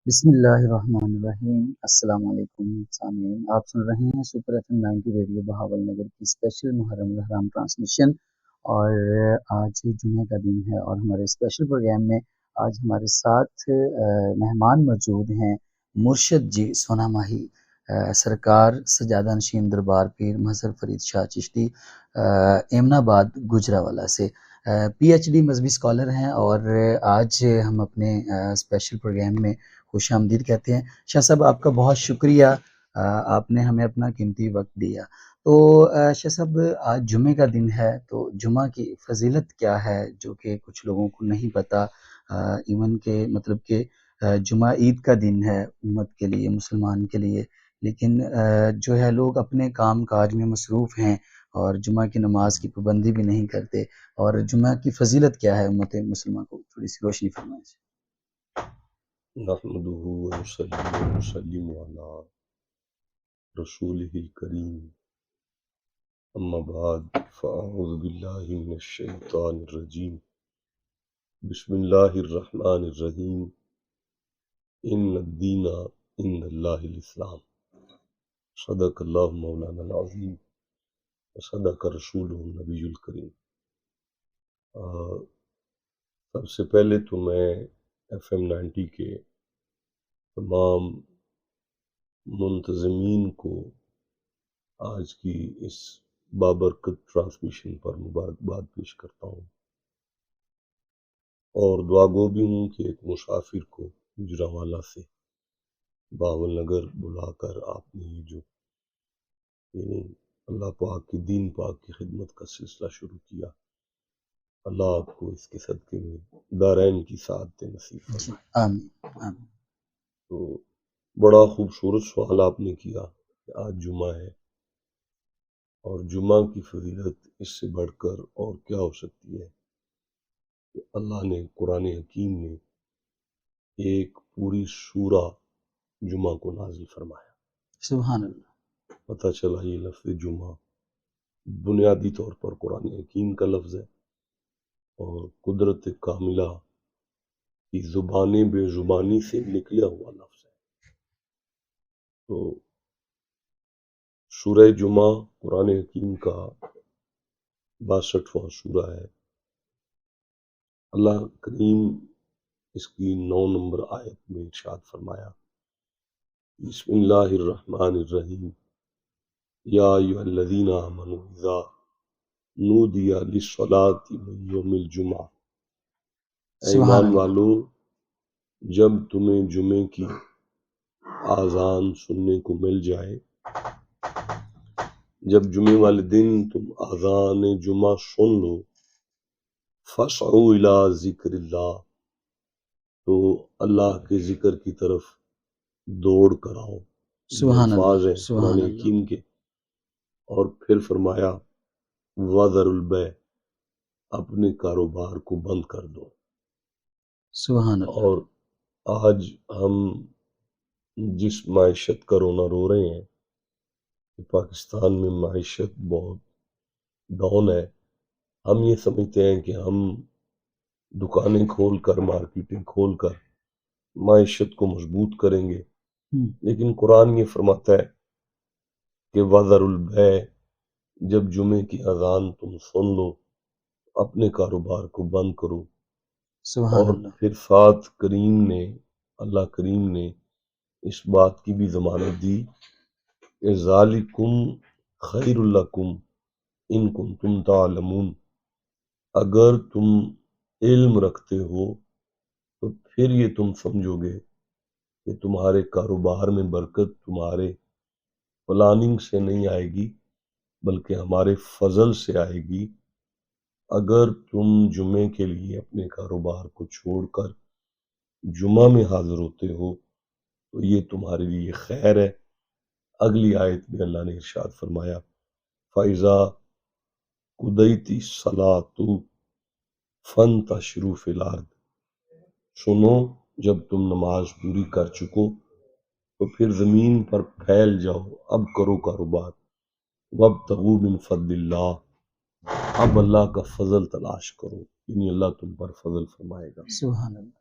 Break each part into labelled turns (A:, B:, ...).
A: بسم اللہ الرحمن الرحیم۔ السلام علیکم سامعین، آپ سن رہے ہیں سپر ایف ایم 90 ریڈیو بہاول نگر کی اسپیشل محرم الحرام ٹرانسمیشن، اور آج جمعہ کا دن ہے اور ہمارے اسپیشل پروگرام میں آج ہمارے ساتھ مہمان موجود ہیں مرشد جی سونا ماہی، سرکار سجادہ نشین دربار پیر مظہر فرید شاہ چشتی ایمن آباد گجرانوالہ سے پی ایچ ڈی مذہبی اسکالر ہیں، اور آج ہم اپنے اسپیشل پروگرام میں خوش آمدید کہتے ہیں۔ شاہ صاحب آپ کا بہت شکریہ، آپ نے ہمیں اپنا قیمتی وقت دیا۔ تو شاہ صاحب آج جمعے کا دن ہے، تو جمعہ کی فضیلت کیا ہے جو کہ کچھ لوگوں کو نہیں پتہ، ایون کہ مطلب کہ جمعہ عید کا دن ہے امت کے لیے، مسلمان کے لیے، لیکن جو ہے لوگ اپنے کام کاج میں مصروف ہیں اور جمعہ کی نماز کی پابندی بھی نہیں کرتے، اور جمعہ کی فضیلت کیا ہے امت مسلمہ کو تھوڑی سی روشنی فرمائیں۔
B: نحمده ونصلي ونسلم على رسوله الكريم أما بعد فأعوذ بالله من الشيطان الرجيم بسم الله الرحمن الرحيم إن الدين عند الله الإسلام صدق الله مولانا العظيم وصدق رسوله النبي الكريم۔ سب سے پہلے تو میں ایف ایم 90 کے تمام منتظمین کو آج کی اس بابرکت ٹرانسمیشن پر مبارکباد پیش کرتا ہوں، اور دعا گو بھی ہوں کہ ایک مسافر کو گجرانوالہ سے بہاول نگر بلا کر آپ نے یہ جو اللہ پاک کی دین پاک کی خدمت کا سلسلہ شروع کیا، اللہ آپ کو اس کے صدقے میں دارین کی سعادت نصیب فرمائے۔
A: آمین آمین۔
B: تو بڑا خوبصورت سوال آپ نے کیا کہ آج جمعہ ہے، اور جمعہ کی فضیلت اس سے بڑھ کر اور کیا ہو سکتی ہے کہ اللہ نے قرآن حکیم میں ایک پوری سورہ جمعہ کو نازل فرمایا۔
A: سبحان اللہ۔
B: پتہ چلا یہ لفظ جمعہ بنیادی طور پر قرآن حکیم کا لفظ ہے، اور قدرت کاملہ کی زبان بے زبانی سے نکلا ہوا لفظ ہے۔ تو سورہ جمعہ قرآن حکیم کا 62واں سورہ ہے۔ اللہ کریم اس کی 9 نمبر آیت میں ارشاد فرمایا، بسم اللہ الرحمن الرحیم یا ایھا الذین آمنوا اذا نودی للصلاۃ من یوم الجمعہ، اے
A: سبحان
B: ایمان
A: اللہ۔
B: والو جب تمہیں جمعے کی آذان سننے کو مل جائے، جب جمعے والے دن تم آذان جمعہ سن لو، فاسعوا الی ذکر اللہ، تو اللہ کے ذکر کی طرف دوڑ کر آؤ۔ یہ
A: سبحان
B: الفاظ
A: اللہ
B: ہیں قرآن
A: سبحان اللہ۔
B: حکیم کے۔ اور پھر فرمایا وَذَرُوا الْبَيْعَ، اپنے کاروبار کو بند کر دو۔
A: سبحان اللہ۔
B: اور آج ہم جس معیشت کا رونا رو رہے ہیں کہ پاکستان میں معیشت بہت ڈاؤن ہے، ہم یہ سمجھتے ہیں کہ ہم دکانیں کھول کر، مارکیٹیں کھول کر معیشت کو مضبوط کریں گے، لیکن قرآن یہ فرماتا ہے کہ وَذَرُوا الْبَيْعَ، جب جمعے کی اذان تم سن لو اپنے کاروبار کو بند کرو۔
A: سبحان
B: اور
A: اللہ۔
B: پھر ساتھ اللہ کریم نے اس بات کی بھی ضمانت دی کہ ذالکم خیر لکم ان کنتم تعلمون، اگر تم علم رکھتے ہو تو پھر یہ تم سمجھو گے کہ تمہارے کاروبار میں برکت تمہارے پلاننگ سے نہیں آئے گی بلکہ ہمارے فضل سے آئے گی۔ اگر تم جمعے کے لیے اپنے کاروبار کو چھوڑ کر جمعہ میں حاضر ہوتے ہو تو یہ تمہارے لیے خیر ہے۔ اگلی آیت میں اللہ نے ارشاد فرمایا فَإِذَا قُضِیَتِ الصَّلَاةُ فَانتَشِرُوا فِی الْأَرْضِ، سنو جب تم نماز پوری کر چکو تو پھر زمین پر پھیل جاؤ، اب کرو کاروبار۔ وَابْتَغُوا مِن فَضْلِ اللَّہ، اب اللہ کا فضل تلاش کرو، یعنی اللہ تم پر فضل فرمائے گا۔
A: سبحان اللہ۔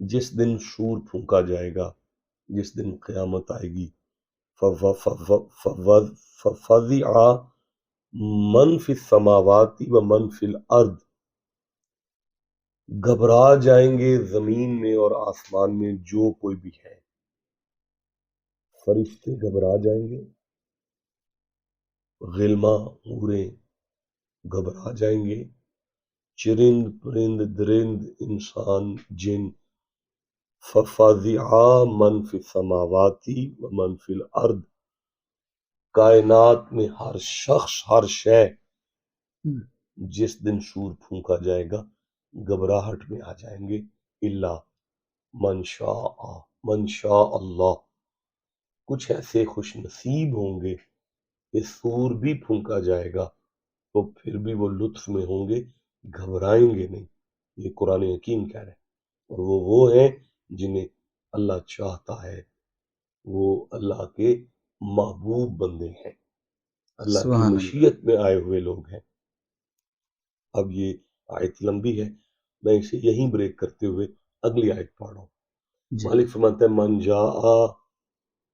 B: جس دن شور پھونکا جائے گا، جس دن قیامت آئے گی، فَفَزِعَ مَن فِی السَّمَاوَاتِ وَمَن فِی الْأَرْضِ، گھبرا جائیں گے زمین میں اور آسمان میں جو کوئی بھی ہے. فرشتے گھبرا جائیں گے، غلماں حوریں گھبرا جائیں گے، چرند پرند درند انسان جن. فَفَزِعَ مَن فِی السَّمَاوَاتِ وَمَن فِی الْأَرْضِ، کائنات میں ہر شخص ہر شے جس دن شور پھونکا جائے گا گھبراہٹ میں آ جائیں گے. الا من شاء اللہ، کچھ ایسے خوش نصیب ہوں گے کہ سور بھی پھونکا جائے گا تو پھر بھی وہ لطف میں ہوں گے، گھبرائیں گے نہیں. یہ قرآن حکیم کہہ رہے ہیں. اور وہ ہیں جنہیں اللہ چاہتا ہے، وہ اللہ کے محبوب بندے ہیں، اللہ کی
A: سبحان اللہ.
B: مشیت میں آئے ہوئے لوگ ہیں. اب یہ آیت لمبی ہے، میں اسے یہیں بریک کرتے ہوئے اگلی آیت پڑھ رہا ہوں.
A: جی
B: مالک فرماتا ہے من جاء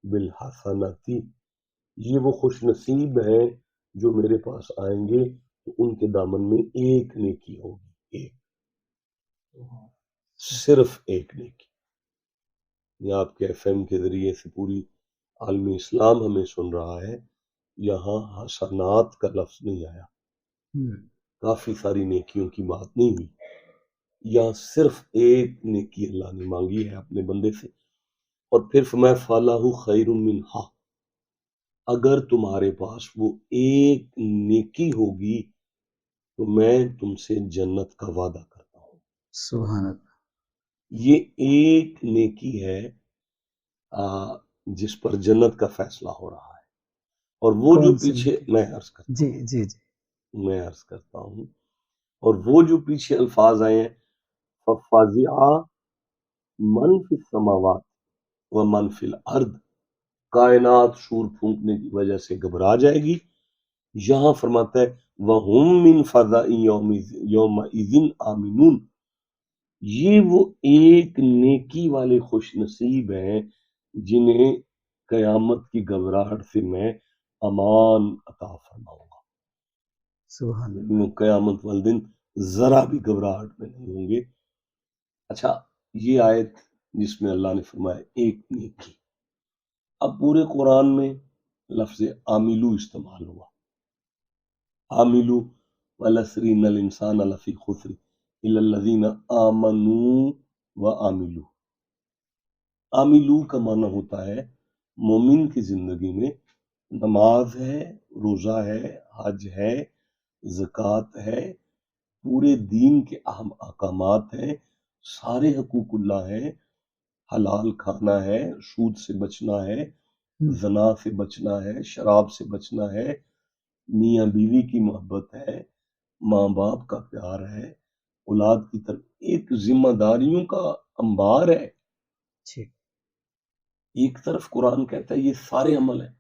B: بالحسنتی، یہ وہ خوش نصیب ہیں جو میرے پاس آئیں گے تو ان کے دامن میں ایک نیکی ہوگی، ایک، صرف ایک نیکی. یہ آپ کے ایف ایم کے ذریعے سے پوری عالم اسلام ہمیں سن رہا ہے. یہاں حسنات کا لفظ نہیں آیا، کافی ساری نیکیوں کی بات نہیں ہوئی، یہاں صرف ایک نیکی اللہ نے مانگی ہے اپنے بندے سے. اور پھر فرمایا فَلَهُ خَيْرٌ مِّنْهَا، اگر تمہارے پاس وہ ایک نیکی ہوگی تو میں تم سے جنت کا وعدہ کرتا ہوں.
A: سبحان اللہ.
B: یہ ایک نیکی ہے جس پر جنت کا فیصلہ ہو رہا ہے. اور وہ جو
A: کون سی
B: پیچھے
A: نیکی؟
B: میں عرض کرتا
A: جی
B: ہوں
A: جی جی.
B: میں عرض کرتا ہوں اور وہ جو پیچھے الفاظ آئے ہیں فَفَزِعَ مَن فِی السَّمَاوَاتِ وَمَن فِی الْأَرْضِ، کائنات شور پھونکنے کی وجہ سے گھبرا جائے گی. یہاں فرماتا ہے وَهُم مِّن فَزَعٍ يَوْمَئِذٍ آمِنُونَ، یہ وہ ایک نیکی والے خوش نصیب ہیں جنہیں قیامت کی گھبراہٹ سے میں امان عطا فرماؤں گا.
A: سبحان اللہ.
B: وہ قیامت والے دن ذرا بھی گھبراہٹ میں نہیں ہوں گے. اچھا، یہ آیت جس میں اللہ نے فرمایا ایک نیکی، اب پورے قرآن میں لفظ عاملو استعمال ہوا. عاملو والعصر ان الانسان لفی خسر الا الذین آمنوا وعملوا. عاملو کا معنی ہوتا ہے مومن کی زندگی میں نماز ہے، روزہ ہے، حج ہے، زکوٰۃ ہے، پورے دین کے اہم احکامات ہیں، سارے حقوق اللہ ہیں، حلال کھانا ہے، سود سے بچنا ہے، زنا سے بچنا ہے، شراب سے بچنا ہے، میاں بیوی کی محبت ہے، ماں باپ کا پیار ہے، اولاد کی طرف ایک ذمہ داریوں کا انبار ہے. ایک طرف قرآن کہتا ہے یہ سارے عمل ہیں،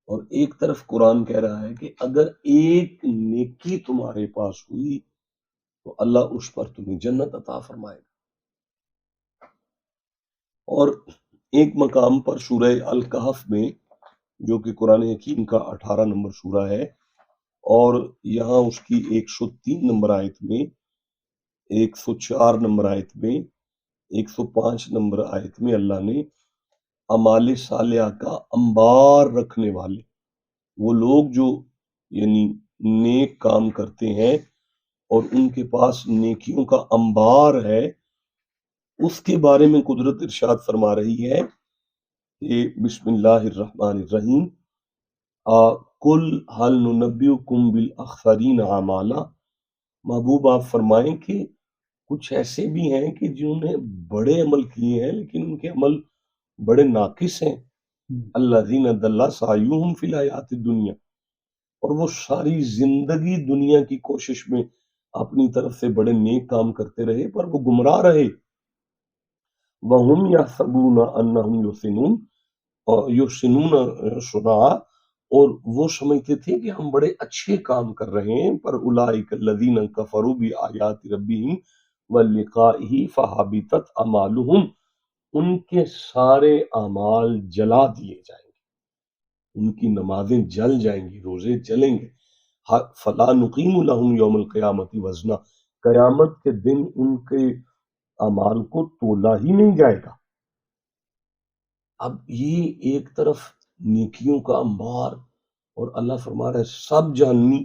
B: اور ایک طرف قرآن کہہ رہا ہے کہ اگر ایک نیکی تمہارے پاس ہوئی تو اللہ اس پر تمہیں جنت عطا فرمائے گا. اور ایک مقام پر سورہ الکہف میں جو کہ قرآن حکیم کا 18 نمبر سورہ ہے، اور یہاں اس کی 103 نمبر آیت میں، 104 نمبر آیت میں، 105 نمبر آیت میں اللہ نے اعمال صالحہ کا انبار رکھنے والے وہ لوگ جو یعنی نیک کام کرتے ہیں اور ان کے پاس نیکیوں کا انبار ہے، اس کے بارے میں قدرت ارشاد فرما رہی ہے کہ بسم اللہ الرحمن الرحیم قل هل ننبئکم بالاخسرین اعمالا، محبوب آپ فرمائیں کہ کچھ ایسے بھی ہیں کہ جنہوں نے بڑے عمل کیے ہیں لیکن ان کے عمل بڑے ناقص ہیں. الذین ضل سعیہم فی الحیاۃ الدنیا، اور وہ ساری زندگی دنیا کی کوشش میں اپنی طرف سے بڑے نیک کام کرتے رہے پر وہ گمراہ رہے. وَهُمْ يَحْسَبُونَ أَنَّهُمْ يُحْسِنُونَ صُنْعًا، اور وہ سمجھتے تھے کہ ہم بڑے اچھے کام کر رہے ہیں. پر اولئک الذین کفروا بآیات ربہم وَلِقَائِهِ فَحَبِطَتْ أَعْمَالُهُمْ، ان کے سارے اعمال جلا دیے جائیں گے، ان کی نمازیں جل جائیں گی، روزے جلیں گے۔ فَلَا نُقِيمُ لَهُمْ يَوْمَ الْقِيَامَةِ وَزْنًا، قیامت کے دن ان کے اعمال کو تولا ہی نہیں جائے گا۔ اب یہ ایک طرف نیکیوں کا انبار اور اللہ فرما رہا ہے سب جاننی،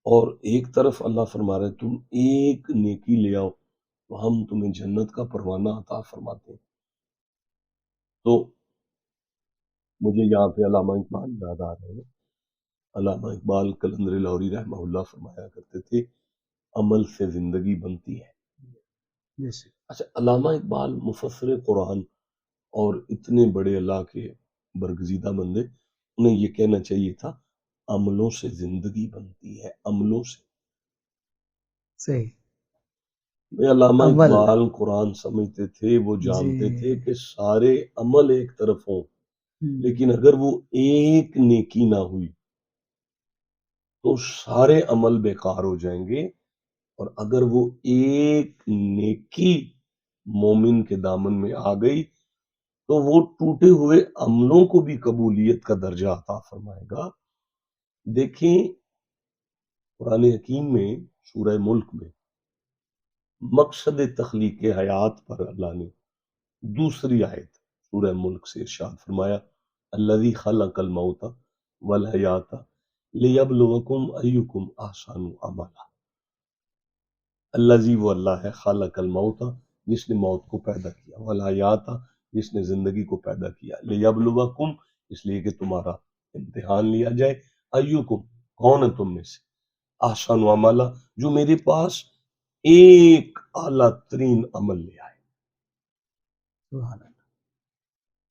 B: اور ایک طرف اللہ فرما رہا ہے تم ایک نیکی لے آؤ تو ہم تمہیں جنت کا پروانہ عطا فرماتے ہیں۔ تو مجھے یہاں پہ علامہ اقبال یاد آ رہے ہیں۔ علامہ اقبال قلندر لاہوری رحمہ اللہ فرمایا کرتے تھے عمل سے زندگی بنتی ہے۔ اچھا، علامہ اقبال مفسر قرآن اور اتنے بڑے اللہ کے برگزیدہ بندے، انہیں یہ کہنا چاہیے تھا عملوں سے زندگی بنتی ہے، عملوں سے۔
A: صحیح،
B: علامہ
A: عمل،
B: اقبال قرآن سمجھتے تھے، وہ جانتے تھے کہ سارے عمل ایک طرف ہوں، لیکن اگر وہ ایک نیکی نہ ہوئی تو سارے عمل بیکار ہو جائیں گے، اور اگر وہ ایک نیکی مومن کے دامن میں آ گئی تو وہ ٹوٹے ہوئے عملوں کو بھی قبولیت کا درجہ عطا فرمائے گا۔ دیکھیں قرآن حکیم میں سورہ ملک میں مقصد تخلیق حیات پر اللہ نے دوسری آیت سورہ ملک سے ارشاد فرمایا الذی خلق الموت والحیات لیبلوکم ایکم احسن عملا۔ الذی، وہ اللہ ہے، خلق الموت، جس نے موت کو پیدا کیا، والحیات، جس نے زندگی کو پیدا کیا، لیبلوکم، اس لیے کہ تمہارا امتحان لیا جائے، ایکم، کون ہے تم میں سے، احسن عملا، جو میرے پاس ایک اعلیٰ ترین عمل لے آئے،
A: سبحان اللہ،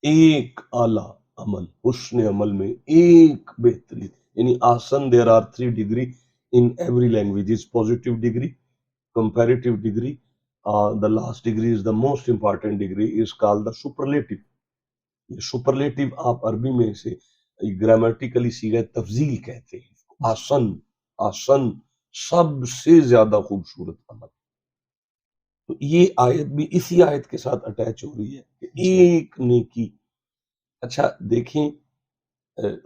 B: ایک اعلیٰ عمل، حسن عمل میں ایک بہترین، یعنی احسن there are 3 degree in every language is positive degree, comparative degree, the last degree is the most important degree, is called the superlative. یہ superlative آپ عربی میں سے گرامیٹیکلی صیغہ تفضیل کہتے ہیں، احسن، احسن، سب سے زیادہ خوبصورت عمل۔ تو یہ آیت بھی اسی آیت کے ساتھ اٹیچ ہو رہی ہے کہ ایک نیکی۔ اچھا دیکھیں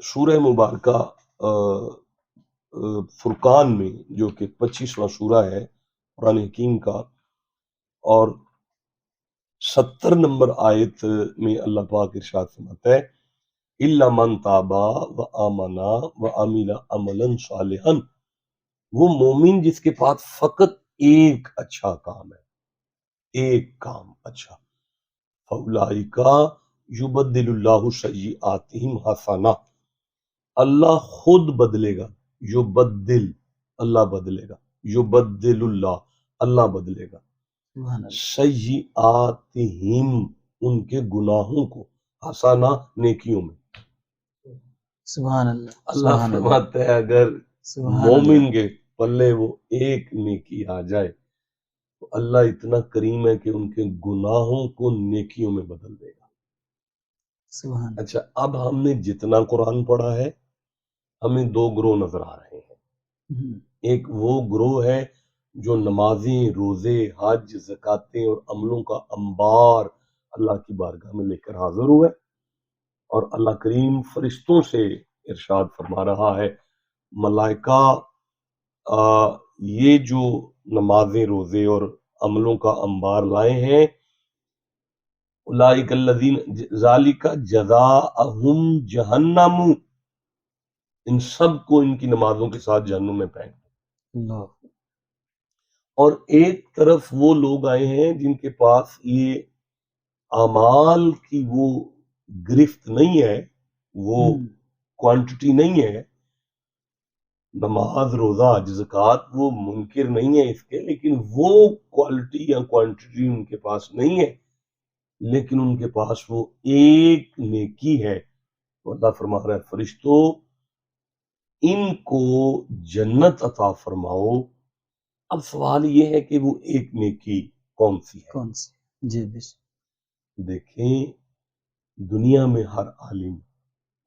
B: سورہ مبارکہ فرقان میں، جو کہ 25واں سورہ ہے قرآن حکیم کا، اور 70 نمبر آیت میں اللہ پاک ارشاد فرماتا ہے اِلَّا مَن تَابَ وَآمَنَ وَعَمِلَ عَمَلًا صَالِحًا، وہ مومن جس کے پاس فقط ایک اچھا کام ہے، ایک کام اچھا، فَأُولَٰئِکَ يُبَدِّلُ اللَّهُ سَیِّئَاتِهِمْ حَسَنَاتٍ، اللہ خود بدلے گا، یبدل، اللہ بدلے گا، یبدل اللہ، اللہ بدلے گا، سیئاتہم، ان کے گناہوں کو، حسنہ، نیکیوں میں۔
A: سبحان اللہ،
B: اللہ فرماتا ہے اگر مومن کے پلے وہ ایک نیکی آ جائے تو اللہ اتنا کریم ہے کہ ان کے گناہوں کو نیکیوں میں بدل دے گا۔
A: سبحان۔
B: اچھا، اب ہم نے جتنا قرآن پڑھا ہے ہمیں دو گروہ نظر آ رہے ہیں۔ ایک وہ گروہ ہے جو نمازیں، روزے، حج، زکاتیں اور عملوں کا انبار اللہ کی بارگاہ میں لے کر حاضر ہوئے، اور اللہ کریم فرشتوں سے ارشاد فرما رہا ہے ملائکہ یہ جو نمازیں، روزے اور عملوں کا انبار لائے ہیں، اولئک الذین ذالک جزاؤہم جہنم، ان سب کو ان کی نمازوں کے ساتھ جہنم میں پھینک دو۔ اور ایک طرف وہ لوگ آئے ہیں جن کے پاس یہ اعمال کی وہ گرفت نہیں ہے، وہ کوانٹٹی نہیں ہے، نماز، روزہ، حج، زکوٰۃ وہ منکر نہیں ہے اس کے، لیکن وہ کوالٹی یا کوانٹٹی ان کے پاس نہیں ہے، لیکن ان کے پاس وہ ایک نیکی ہے۔ تو اللہ فرما رہا ہے فرشتوں ان کو جنت عطا فرماؤ۔ اب سوال یہ ہے کہ وہ ایک نیکی کون سی ہے؟
A: کون سی؟ جی
B: دیکھیں دنیا میں ہر عالم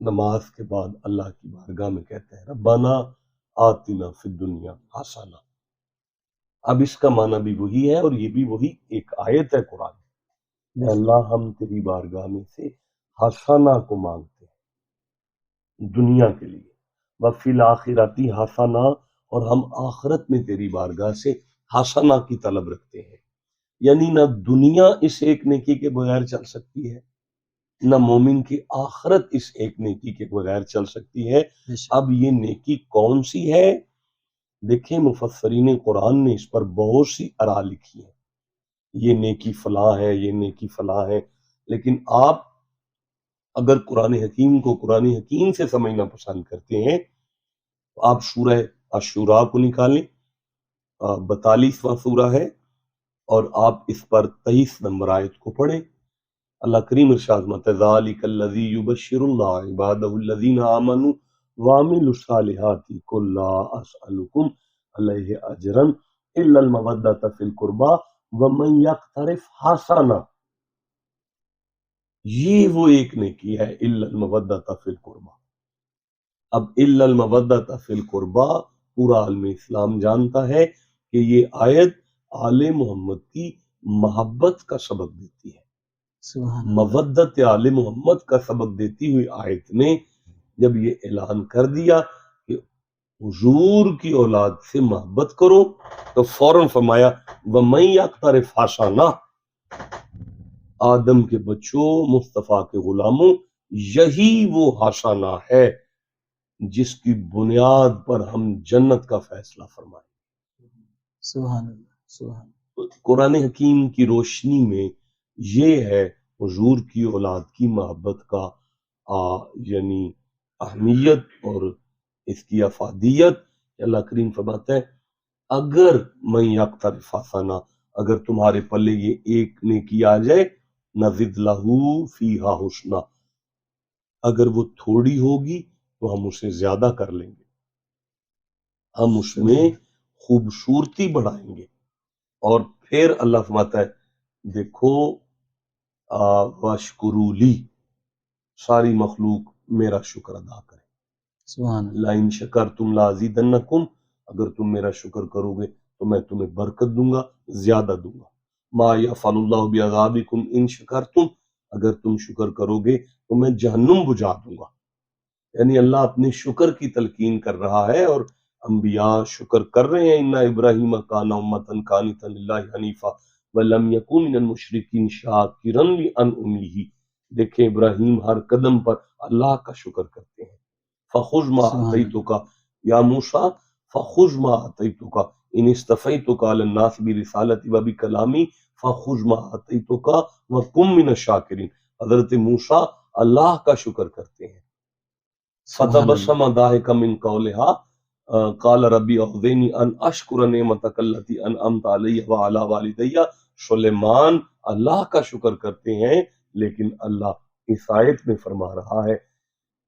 B: نماز کے بعد اللہ کی بارگاہ میں کہتا ہے ربنا آتنا فی الدنیا حسنہ، اب اس کا معنی بھی وہی ہے اور یہ بھی وہی ایک آیت ہے قرآن. اے اللہ ہم تیری بارگاہ میں سے حسنہ کو مانگتے ہیں دنیا کے لیے، وفی الآخرتی حسنہ، اور ہم آخرت میں تیری بارگاہ سے حسنہ کی طلب رکھتے ہیں. یعنی نہ دنیا اس ایک نیکی کے بغیر چل سکتی ہے، نہ مومن کی آخرت اس ایک نیکی کے بغیر چل سکتی ہے. اب یہ نیکی کون سی ہے؟ دیکھیں مفسرین قرآن نے اس پر بہت سی آراء لکھی ہیں، یہ نیکی فلاں ہے، یہ نیکی فلاں ہے. لیکن آپ اگر قرآن حکیم کو قرآن حکیم سے سمجھنا پسند کرتے ہیں تو آپ سورہ عاشوراء کو نکالیں، 42واں سورہ ہے، اور آپ اس پر 23 نمبر آیت کو پڑھیں. اللہ کریم ارشاد فرماتا ہے ذالک الذی یبشر اللہ عبادہ الذین آمنوا وعملوا الصالحات قل لا اسألکم علیہ اجرا الا المودۃ فی القربى ومن یقترف حسنہ. یہ وہ ایک نیکی ہے الا المودۃ فی القربى. اب الا المودۃ فی القربى پورا عالم اسلام جانتا ہے کہ یہ آیت آل محمد کی محبت کا سبق دیتی ہے. مودت آل محمد کا سبق دیتی ہوئی آیت نے جب یہ اعلان کر دیا کہ حضور کی اولاد سے محبت کرو تو فوراً فرمایا وَمَن يَقْتَرِفْ حَسَنَةً، آدم کے بچوں، مصطفیٰ کے غلاموں، یہی وہ حسنہ ہے جس کی بنیاد پر ہم جنت کا فیصلہ فرمائیں.
A: سبحان اللہ، سبحان اللہ.
B: قرآن حکیم کی روشنی میں یہ ہے حضور کی اولاد کی محبت کا یعنی اہمیت اور اس کی افادیت. اللہ کریم فرماتا ہے اگر من یقترف حسنہ، اگر تمہارے پلے یہ ایک نیکی آ جائے، نزد لہو فیہا حسنہ، اگر وہ تھوڑی ہوگی تو ہم اسے زیادہ کر لیں گے، ہم اس میں خوبصورتی بڑھائیں گے. اور پھر اللہ فرماتا ہے دیکھو واشکروا لی، ساری مخلوق میرا شکر ادا کرے.
A: سبحان اللہ.
B: لئن شکرتم لازیدنکم، اگر تم میرا شکر کرو گے تو میں تمہیں برکت دوں گا، زیادہ دوں گا. ما یفعل اللہ بعذابکم ان شکرتم، اگر تم شکر کرو گے تو میں جہنم بجھا دوں گا. یعنی اللہ اپنے شکر کی تلقین کر رہا ہے اور انبیاء شکر کر رہے ہیں. ان ابراہیم کان امۃ قانتا للہ حنیفا ولم یکن من المشرکین شاکرا لانعمہ. دیکھیں ابراہیم ہر قدم پر اللہ کا شکر کرتے ہیں. فخذ ما آتیتک یا موسیٰ، فخذ ما آتیتک ان اصطفیتک علی الناس برسالتی و بکلامی فخذ ما آتیتک وکن من الشاکرین. حضرت موسیٰ اللہ کا شکر کرتے ہیں. فتبسم ضاحکا من قولها قال ربی اوزعنی ان اشکر نعمتک التی انعمت علی وعلی والدی. سلیمان اللہ کا شکر کرتے ہیں، لیکن اللہ اس آیت میں فرما رہا ہے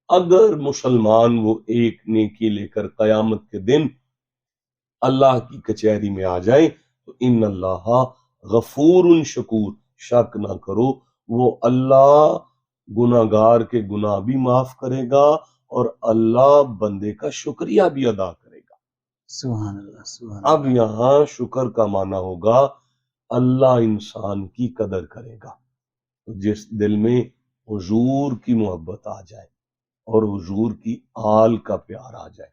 B: اگر مسلمان وہ ایک نیکی لے کر قیامت کے دن اللہ کی کچہری میں آ جائیں تو ان اللہ غفور شکور، شک نہ کرو وہ اللہ گناہگار کے گناہ بھی معاف کرے گا اور اللہ بندے کا شکریہ بھی ادا کرے گا.
A: سبحان اللہ، سبحان اللہ.
B: اب یہاں شکر کا معنی ہوگا اللہ انسان کی قدر کرے گا. جس دل میں حضور کی محبت آ جائے اور حضور کی آل کا پیار آ جائے،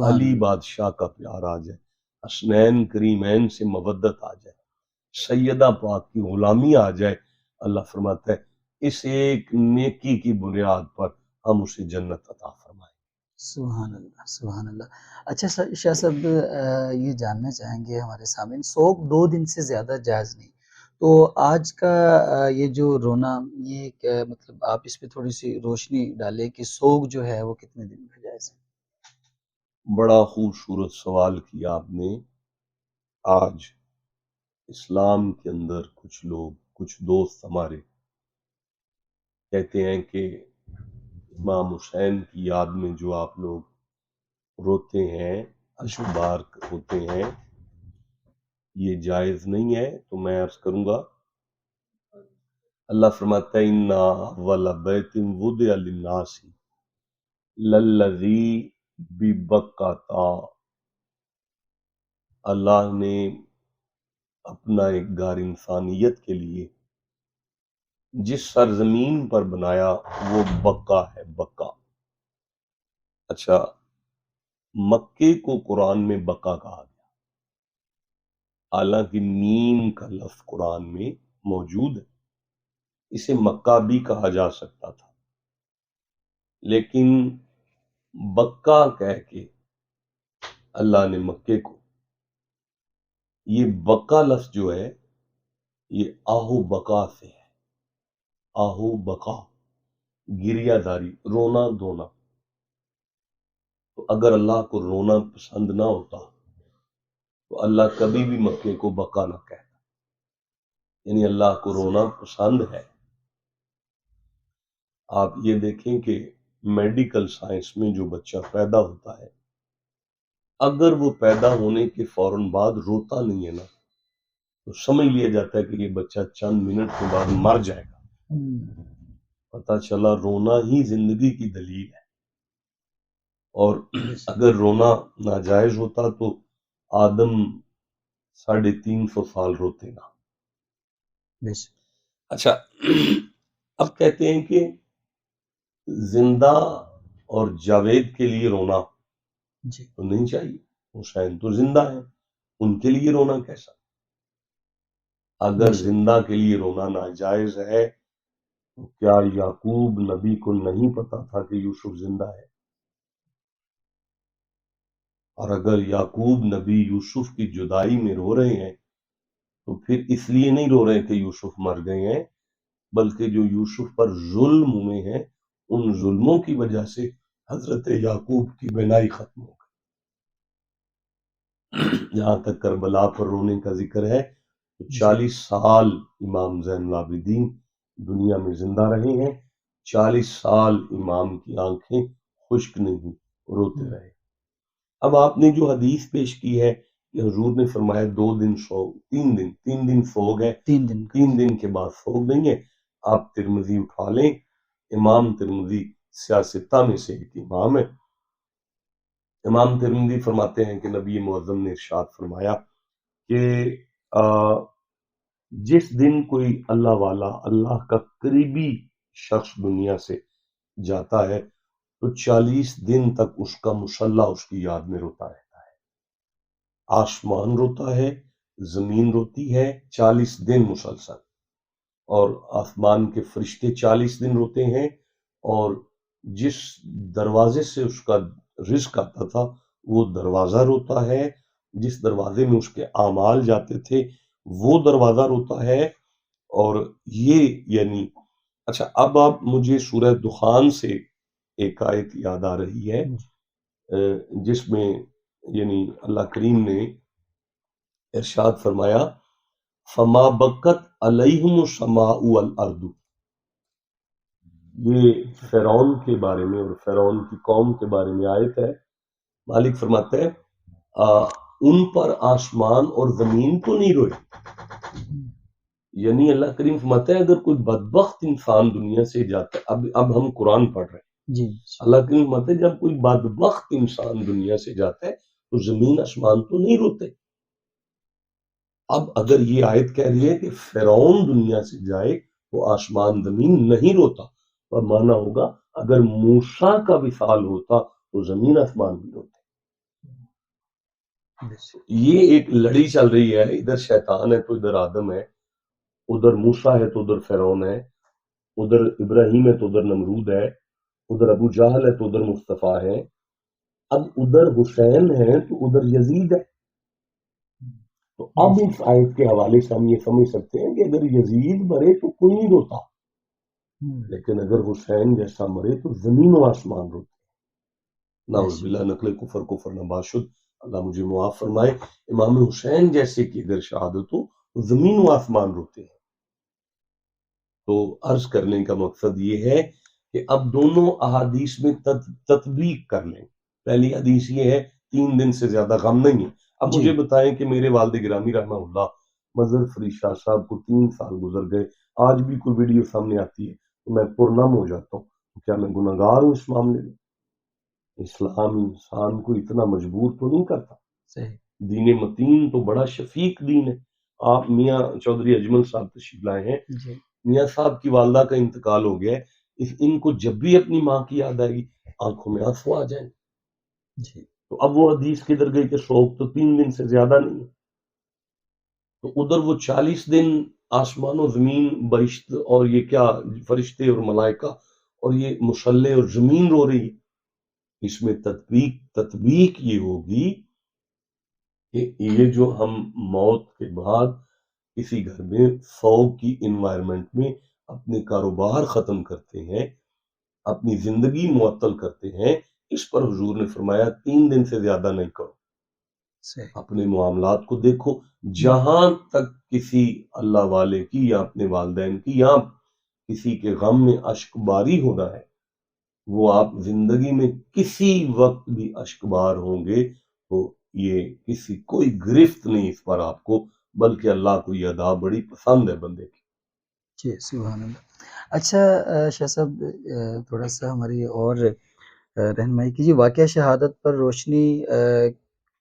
B: علی بادشاہ کا پیار آ جائے، حسنین کریمین سے مودت آ جائے، سیدہ پاک کی غلامی آ جائے، اللہ فرماتا ہے اس ایک نیکی کی بنیاد پر ہم اسے جنت عطا فرمائیں.
A: سبحان اللہ، سبحان اللہ. اچھا شاہ صاحب یہ جاننا چاہیں گے ہمارے سامعین، سوگ 2 دن سے زیادہ جائز نہیں، تو آج کا یہ جو رونا، یہ مطلب آپ اس پہ تھوڑی سی روشنی ڈالیں کہ سوگ جو ہے وہ کتنے دن کا جائز ہے؟
B: بڑا خوبصورت سوال کیا آپ نے. آج اسلام کے اندر کچھ لوگ، کچھ دوست ہمارے کہتے ہیں کہ امام حسین کی یاد میں جو آپ لوگ روتے ہیں، اشکبار ہوتے ہیں، یہ جائز نہیں ہے. تو میں عرض کروں گا اللہ فرماتا ہے اِنَّا أَوَّلَ بَيْتٍ وُضِعَ لِلنَّاسِ لَلَّذِي بِبَکَّةَ. اللہ نے اپنا ایک غار انسانیت کے لیے جس سرزمین پر بنایا وہ بقا ہے، بقا۔ اچھا، مکے کو قرآن میں بقا کہا گیا، حالانکہ میم کا لفظ قرآن میں موجود ہے، اسے مکہ بھی کہا جا سکتا تھا، لیکن بقا کہہ کے اللہ نے مکے کو، یہ بقا لفظ جو ہے یہ آہو بقا سے ہے، آہو بقا، گریہ داری، رونا دھونا۔ تو اگر اللہ کو رونا پسند نہ ہوتا تو اللہ کبھی بھی مکے کو بقا نہ کہتا، یعنی اللہ کو رونا پسند ہے۔ آپ یہ دیکھیں کہ میڈیکل سائنس میں جو بچہ پیدا ہوتا ہے، اگر وہ پیدا ہونے کے فوراً بعد روتا نہیں ہے نا تو سمجھ لیا جاتا ہے کہ یہ بچہ چند منٹ کے بعد مر جائے گا۔ پتہ چلا رونا ہی زندگی کی دلیل ہے، اور اگر رونا ناجائز ہوتا تو آدم 350 سال روتے نا۔ اچھا، اب کہتے ہیں کہ زندہ اور جاوید کے لیے رونا تو نہیں چاہیے، حسین تو زندہ ہیں، ان کے لیے رونا کیسا؟ اگر زندہ کے لیے رونا ناجائز ہے تو کیا یعقوب نبی کو نہیں پتا تھا کہ یوسف زندہ ہے؟ اور اگر یعقوب نبی یوسف کی جدائی میں رو رہے ہیں تو پھر اس لیے نہیں رو رہے کہ یوسف مر گئے ہیں، بلکہ جو یوسف پر ظلم ہوئے ہیں ان ظلموں کی وجہ سے حضرت یعقوب کی بینائی ختم ہو گئی۔ جہاں تک کربلا پر رونے کا ذکر ہے تو 40 سال امام زین العابدین دنیا میں زندہ رہے ہیں، 40 سال امام کی آنکھیں خشک نہیں ہوئی، روتے رہے۔ اب آپ نے جو حدیث پیش کی ہے کہ حضور نے فرمایا 2 دن سوگ، 3 دن سوگ ہے، 3 دن کے بعد سوگ نہیں ہے۔ آپ ترمذی اٹھا لیں، امام ترمذی سیاستہ میں سے ایک امام ہے۔ امام ترمذی فرماتے ہیں کہ نبی معظم نے ارشاد فرمایا کہ جس دن کوئی اللہ والا، اللہ کا قریبی شخص دنیا سے جاتا ہے تو 40 دن تک اس کا مصلی اس کی یاد میں روتا رہتا ہے۔ آسمان روتا ہے، زمین روتی ہے 40 دن مسلسل، اور آسمان کے فرشتے 40 دن روتے ہیں، اور جس دروازے سے اس کا رزق آتا تھا وہ دروازہ روتا ہے، جس دروازے میں اس کے اعمال جاتے تھے وہ دروازہ روتا ہے۔ اور یہ یعنی اچھا، اب آپ مجھے سورہ دخان سے ایک آیت یاد آ رہی ہے جس میں یعنی اللہ کریم نے ارشاد فرمایا فما بکت علیہم السماء والارض۔ یہ فرعون کے بارے میں اور فرعون کی قوم کے بارے میں آیت ہے۔ مالک فرماتے ہیں ان پر آسمان اور زمین تو نہیں روئے، یعنی اللہ کریم فرماتے ہیں اگر کوئی بدبخت انسان دنیا سے جاتا ہے، اب ہم قرآن پڑھ رہے ہیں، اللہ کریم فرماتے ہیں جب کوئی بدبخت انسان دنیا سے جاتا ہے تو زمین آسمان تو نہیں روتے۔ اب اگر یہ آیت کہہ رہی ہے کہ فرعون دنیا سے جائے تو آسمان زمین نہیں روتا، اور مانا ہوگا اگر موسیٰ کا وصال ہوتا تو زمین آسمان بھی روتے۔ یہ ایک لڑی چل رہی ہے، ادھر شیطان ہے تو ادھر آدم ہے، ادھر موسیٰ ہے تو ادھر فرعون ہے، ادھر ابراہیم ہے تو ادھر نمرود ہے، ادھر ابو جہل ہے تو ادھر مصطفیٰ ہے، اب ادھر حسین ہے تو ادھر یزید ہے۔ تو اب اس آیت کے حوالے سے ہم یہ سمجھ سکتے ہیں کہ اگر یزید مرے تو کوئی نہیں روتا، لیکن اگر حسین جیسا مرے تو زمین و آسمان روتے۔ نعوذ باللہ، نقل کفر، کفر نباشد، اللہ مجھے معاف فرمائے۔ امام حسین جیسے کی اگر شہادت ہو تو زمین و آسمان روتے ہیں۔ تو عرض کرنے کا مقصد یہ ہے کہ اب دونوں احادیث میں تطبیق کر لیں۔ پہلی حدیث یہ ہے 3 دن سے زیادہ غم نہیں ہے۔ اب مجھے بتائیں کہ میرے والد گرامی رحمہ اللہ مظہر فرید شاہ صاحب کو 3 سال گزر گئے، آج بھی کوئی ویڈیو سامنے آتی ہے تو میں پرنم ہو جاتا ہوں، تو کیا میں گناہگار ہوں اس معاملے میں؟ اسلام انسان کو اتنا مجبور تو نہیں کرتا۔ دین متین تو بڑا شفیق دین ہے. آپ میاں چودھری اجمل صاحب تشریف لائے ہیں.
A: جی
B: میاں صاحب کی والدہ کا انتقال ہو گیا ہے، ان کو جب بھی اپنی ماں کی یاد آئے گی آنکھوں میں آنسو آ جائیں.
A: جی
B: تو اب وہ حدیث کدھر گئی کہ شوق تو 3 دن سے زیادہ نہیں ہے. تو ادھر وہ 40 دن آسمان و زمین بہشت اور یہ کیا فرشتے اور ملائکہ اور یہ مسلح اور زمین رو رہی ہے. اس میں تطبیق یہ ہوگی کہ یہ جو ہم موت کے بعد کسی گھر میں فوگ کی انوائرمنٹ میں اپنے کاروبار ختم کرتے ہیں، اپنی زندگی معطل کرتے ہیں، اس پر حضور نے فرمایا 3 دن سے زیادہ نہیں کرو.
A: صحیح.
B: اپنے معاملات کو دیکھو، جہاں تک کسی اللہ والے کی یا اپنے والدین کی یا کسی کے غم میں اشک باری ہونا ہے، وہ آپ زندگی میں کسی وقت بھی اشک بار ہوں گے تو یہ کوئی گرفت نہیں اس پر آپ کو، بلکہ اللہ کو یہ ادا بڑی پسند ہے بندے کی.
A: جی سبحان اللہ. اچھا شاہ صاحب تھوڑا سا ہماری اور رہنمائی کیجیے، واقعہ شہادت پر روشنی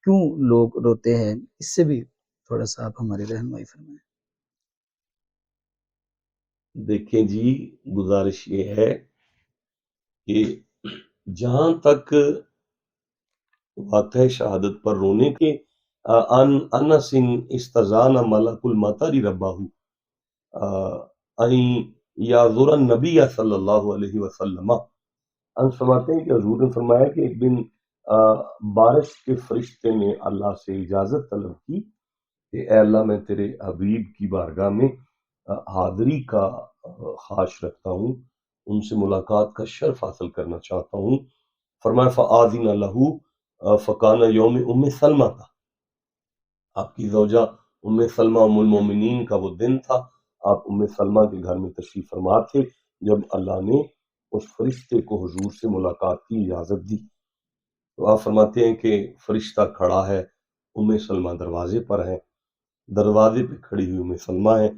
A: کیوں لوگ روتے ہیں، اس سے بھی تھوڑا سا آپ ہماری رہنمائی فرمائیں.
B: دیکھیں جی، گزارش یہ ہے کہ جہاں تک واقعہ شہادت پر رونے کے انس استزان ملک المطر ربہ یعذر النبی صلی اللہ علیہ وسلم. ہم سماتے ہیں کہ حضور نے فرمایا کہ ایک دن بارش کے فرشتے نے اللہ سے اجازت طلب کی کہ اے اللہ میں تیرے حبیب کی بارگاہ میں حاضری کا خواہش رکھتا ہوں، ان سے ملاقات کا شرف حاصل کرنا چاہتا ہوں. فرمایا فآذن لہ فکان یوم ام سلمہ کا، آپ کی زوجہ ام سلمہ ام المومنین کا وہ دن تھا، آپ ام سلمہ کے گھر میں تشریف فرما تھے جب اللہ نے اس فرشتے کو حضور سے ملاقات کی اجازت دی. تو آپ فرماتے ہیں کہ فرشتہ کھڑا ہے، ام سلمہ دروازے پر ہیں، دروازے پہ کھڑی ہوئی ام سلمہ ہیں،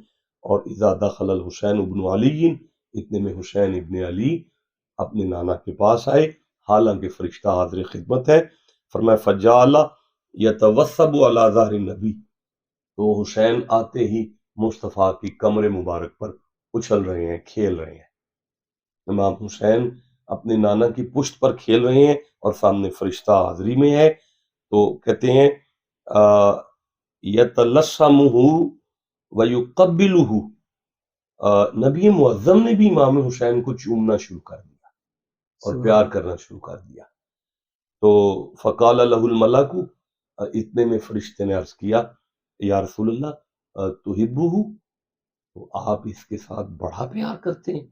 B: اور اذا دخل الحسین ابن علی، اتنے میں حسین ابن علی اپنے نانا کے پاس آئے حالانکہ فرشتہ حاضر خدمت ہے. فرمایا فجعل یتوسب علی ظہر النبی، تو حسین آتے ہی مصطفیٰ کی کمر مبارک پر اچھل رہے ہیں، کھیل رہے ہیں. امام حسین اپنے نانا کی پشت پر کھیل رہے ہیں اور سامنے فرشتہ حاضری میں ہے. تو کہتے ہیں یتلسمہ ویقبلہ، نبی معظم نے بھی امام حسین کو چومنا شروع کر دیا اور پیار کرنا شروع کر دیا. تو فقال لہ الملک، اتنے میں فرشتے نے عرض کیا یا رسول اللہ تحبہ، تو آپ اس کے ساتھ بڑا پیار کرتے ہیں،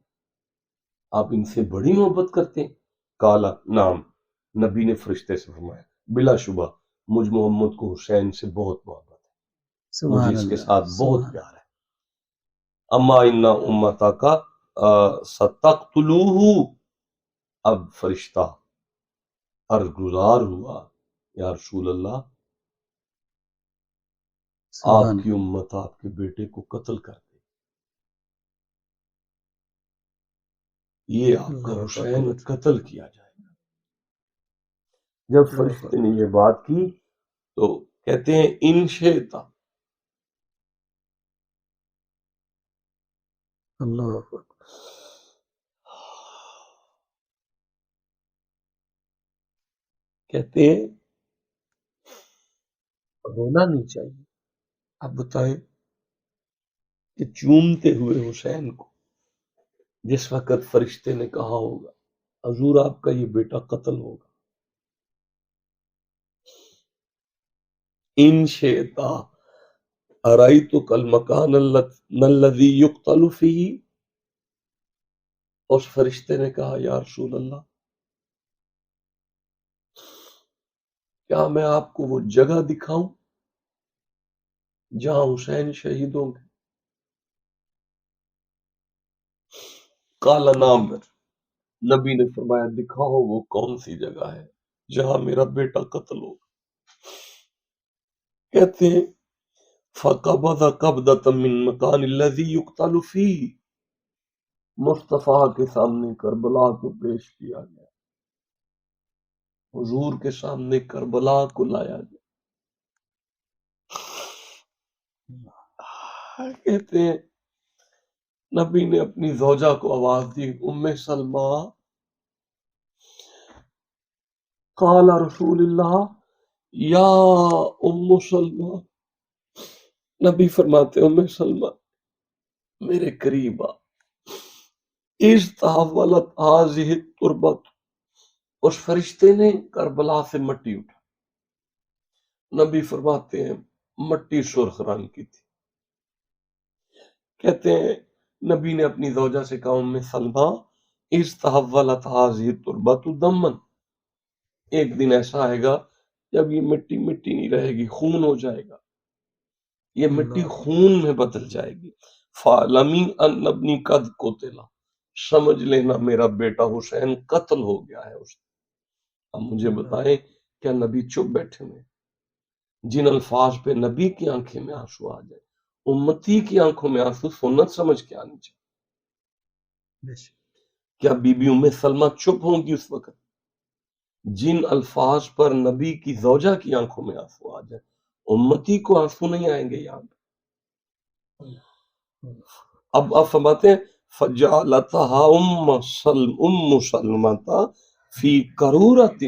B: آپ ان سے بڑی محبت کرتے ہیں. قالا نعم، نبی نے فرشتے سے فرمایا بلا شبہ مجھ محمد کو حسین سے بہت محبت ہے، مجھے
A: سبحان
B: اس کے
A: اللہ
B: ساتھ بہت
A: سبحان.
B: پیار ہے. اما ان امتا کا ستقتلوہ، اب فرشتہ عرض گزار ہوا یا رسول اللہ آپ
A: سبحان
B: کی امت آپ کے بیٹے کو قتل کر دے، یہ آپ کا
A: اللہ
B: حسین
A: اکبر.
B: قتل کیا جائے گا. جب
A: اللہ
B: فرشتے نے یہ بات کی تو کہتے ہیں ان شئتا،
A: اللہ اکبر.
B: کہتے ہیں رونا نہیں چاہیے. آپ بتائیں کہ چومتے ہوئے حسین کو جس وقت فرشتے نے کہا ہوگا حضور آپ کا یہ بیٹا قتل ہوگا، ان شئتا ارأیتک المکان الذی یقتل فیہ، اس فرشتے نے کہا یا رسول اللہ کیا میں آپ کو وہ جگہ دکھاؤں جہاں حسین شہید ہوں گے؟ قال نعم، نبی نے فرمایا دکھاؤ وہ کون سی جگہ ہے جہاں میرا بیٹا قتل ہوگا. کہتے ہیں فقبض قبضة من مکان الذی یقتل فیہ، مصطفیٰ کے سامنے کربلا کو پیش کیا گیا، حضور کے سامنے کربلا کو لایا گیا. کہتے ہیں نبی نے اپنی زوجہ کو آواز دی، ام سلمہ، قال رسول اللہ یا ام سلمہ، نبی فرماتے ام سلمہ میرے قریب آ، استحولت هذه التربت، اس فرشتے نے کربلا سے مٹی اٹھا، نبی فرماتے ہیں مٹی سرخ رنگ کی تھی، کہتے ہیں نبی نے اپنی زوجہ سے کہا ام سلمہ استحولت هذه التربت دما، ایک دن ایسا آئے گا جب یہ مٹی مٹی نہیں رہے گی، خون ہو جائے گا، یہ مٹی خون میں بدل جائے گی، فَعْلَمِي أَنَّ ابْنِي قَدْ قُتِلَ، سمجھ لینا میرا بیٹا حسین قتل ہو گیا ہے اس نے۔ اب مجھے بتائیں کیا نبی چپ بیٹھے ہوئے؟ جن الفاظ پہ نبی کی آنکھیں میں آنسو آ جائے، امتی کی آنکھوں میں آنسو سنت سمجھ کے آنی چاہیے۔ کیا بی بی ام سلمہ چپ ہوں گی اس وقت؟ جن الفاظ پر نبی کی زوجہ کی آنکھوں میں آنسو آ جائے، امتی کو آنسو نہیں آئیں گے یہاں پہ؟ اب آپ فرماتے ہیں فَجَعَلَتَهَا ام سلمہ فی قرورۃ،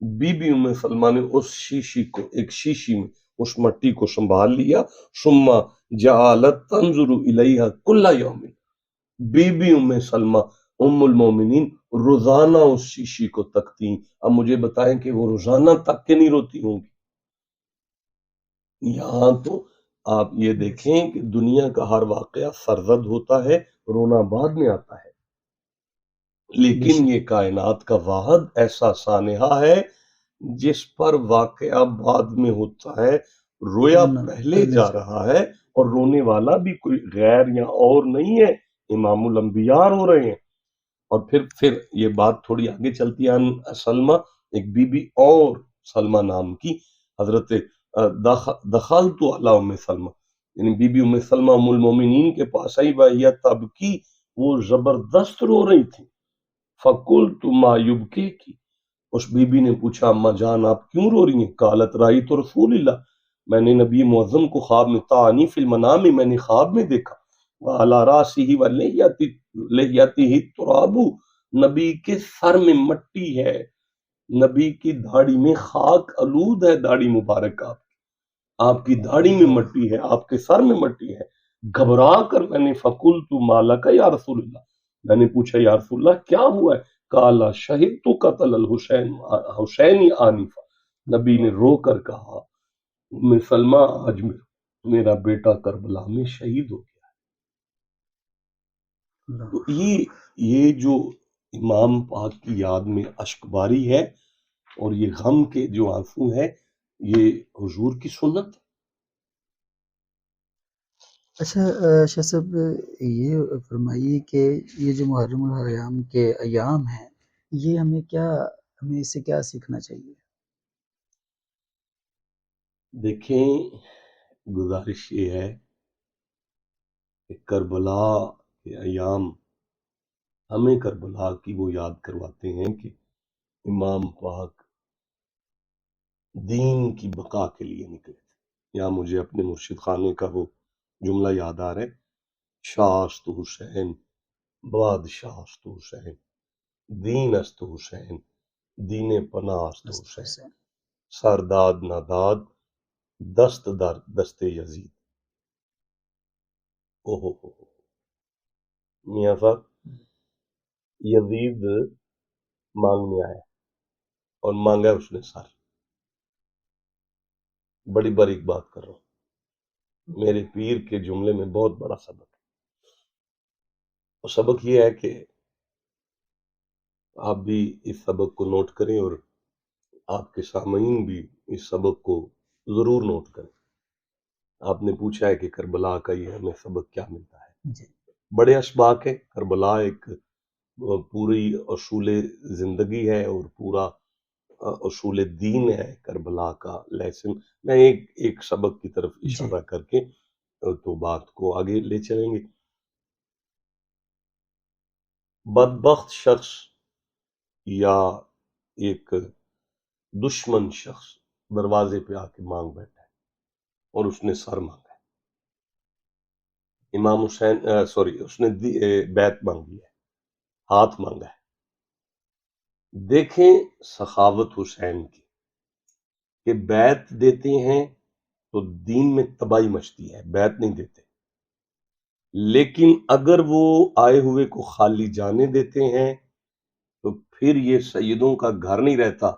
B: بی بی ام سلمہ نے اس شیشی کو، ایک شیشی میں اس مٹی کو سنبھال لیا، ثم جعلت تنظر الیہا کل یوم، بی بی ام سلمہ ام المومنین روزانہ اس شیشی کو تکتی۔ اب مجھے بتائیں کہ وہ روزانہ تک کے نہیں روتی ہوں گی؟ یہاں تو آپ یہ دیکھیں کہ دنیا کا ہر واقعہ سرزد ہوتا ہے، رونا بعد میں آتا ہے، لیکن یہ کائنات کا واحد ایسا سانحہ ہے جس پر واقعہ بعد میں ہوتا ہے، رویا پہلے جا رہا ہے، اور رونے والا بھی کوئی غیر یا اور نہیں ہے، امام الانبیاء رو رہے ہیں۔ اور پھر یہ بات تھوڑی آگے چلتی ہے، سلمہ ایک بی بی اور سلمہ نام کی، حضرت دخلت علی ام سلمہ، یعنی بی بی ام سلمہ ام المومنین کے پاس آئی، وہی تبکی، وہ زبردست رو رہی تھی، فقلت ما یبکیکی، اس بی بی نے پوچھا اما جان آپ کیوں رو رہی ہیں؟ قالت رأیت رسول اللہ، میں نے نبی معظم کو خواب میں، تعنی فی المنام، میں نے خواب میں دیکھا، وعلی راسہ ولحیتہ التراب، نبی کے سر میں مٹی ہے، نبی کی داڑھی میں خاک آلود ہے، داڑھی مبارک آپ کی داڑھی میں مٹی ہے، آپ کے سر میں مٹی ہے۔ گھبرا کر میں نے فقلت ما لک یا رسول اللہ، میں نے پوچھا یا رسول اللہ کیا ہوا ہے؟ قال شہدت قتل الحسین حسین آنفا، نبی نے رو کر کہا ام سلمہ آج میرا بیٹا کربلا میں شہید ہو گیا۔ تو یہ جو امام پاک کی یاد میں اشک باری ہے اور یہ غم کے جو آنسو ہیں، یہ حضور کی سنت ہے۔
A: اچھا شاہ صاحب یہ فرمائیے کہ یہ جو محرم الحرام کے ایام ہیں، یہ ہمیں اس سے کیا سیکھنا چاہیے؟
B: دیکھیں گزارش یہ ہے کہ کربلا کے ایام ہمیں کربلا کی وہ یاد کرواتے ہیں کہ امام پاک دین کی بقا کے لیے نکلے تھے۔ یا مجھے اپنے مرشد خانے کا وہ جملہ یاد آ رہا ہے، شاست حسین بادشاہ است حسین، دین است حسین دین پناہ است حسین، سرداد ناداد دست در دست یزید۔ میاں صاحب یزید مانگنے آیا اور مانگا اس نے سر۔ بڑی باریک بات کر رہا ہوں، میرے پیر کے جملے میں بہت بڑا سبق ہے، اور سبق یہ ہے کہ آپ بھی اس سبق کو نوٹ کریں اور آپ کے سامعین بھی اس سبق کو ضرور نوٹ کریں۔ آپ نے پوچھا ہے کہ کربلا کا یہ ہمیں سبق کیا ملتا ہے؟ بڑے اسباق ہے، کربلا ایک پوری اصول زندگی ہے اور پورا اصول دین ہے کربلا کا لیسن۔ میں ایک سبق کی طرف اشارہ کر کے تو بات کو آگے لے چلیں گے۔ بدبخت شخص یا ایک دشمن شخص دروازے پہ آ کے مانگ بیٹھا ہے اور اس نے سر مانگا ہے، امام حسین اس نے بیعت مانگی ہے، ہاتھ مانگا ہے۔ دیکھیں سخاوت حسین کی کہ بیعت دیتے ہیں تو دین میں تباہی مچتی ہے، بیعت نہیں دیتے، لیکن اگر وہ آئے ہوئے کو خالی جانے دیتے ہیں تو پھر یہ سیدوں کا گھر نہیں رہتا